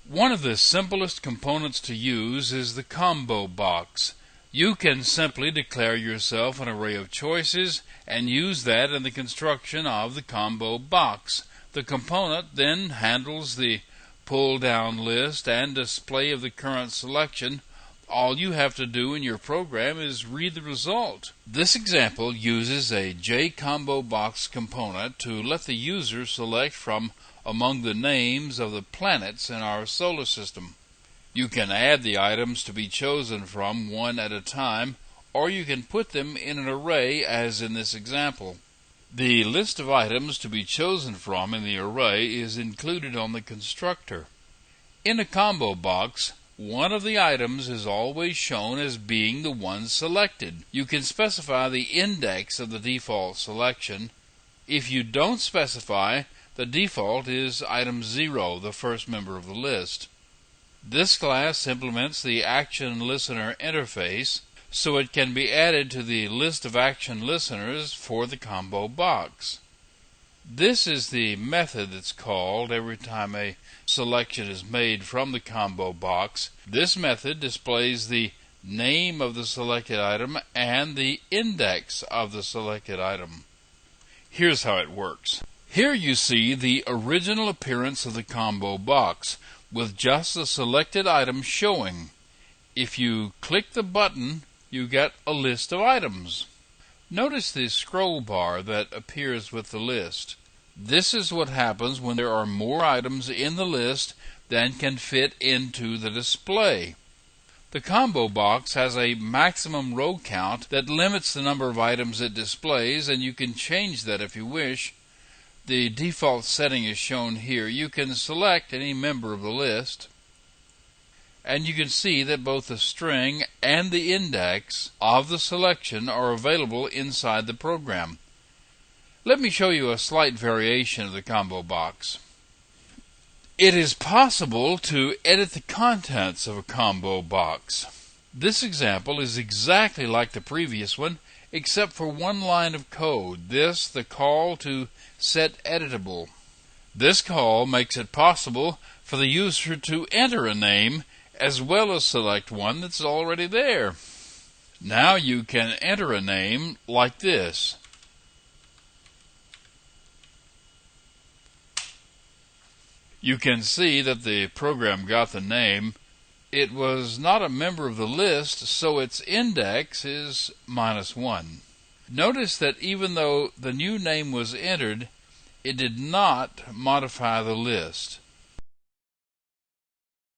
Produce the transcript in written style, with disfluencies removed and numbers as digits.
One of the simplest components to use is the combo box. You can simply declare yourself an array of choices and use that in the construction of the combo box. The component then handles the pull-down list and display of the current selection. All you have to do in your program is read the result. This example uses a JComboBox component to let the user select from among the names of the planets in our solar system. You can add the items to be chosen from one at a time, or you can put them in an array as in this example. The list of items to be chosen from in the array is included on the constructor. In a combo box, one of the items is always shown as being the one selected. You can specify the index of the default selection. If you don't specify, the default is item 0, the first member of the list. This class implements the Action Listener interface, so it can be added to the list of action listeners for the combo box. This is the method that's called every time a selection is made from the combo box. This method displays the name of the selected item and the index of the selected item. Here's how it works. Here you see the original appearance of the combo box with just the selected item showing. If you click the button, you get a list of items. Notice the scroll bar that appears with the list. This is what happens when there are more items in the list than can fit into the display. The combo box has a maximum row count that limits the number of items it displays, and you can change that if you wish. The default setting is shown here. You can select any member of the list, and you can see that both the string and the index of the selection are available inside the program. Let me show you a slight variation of the combo box. It is possible to edit the contents of a combo box. This example is exactly like the previous one, except for one line of code. This, the call to set editable. This call makes it possible for the user to enter a name as well as select one that's already there. Now you can enter a name like this. You can see that the program got the name. It was not a member of the list, so its index is -1. Notice that even though the new name was entered, it did not modify the list.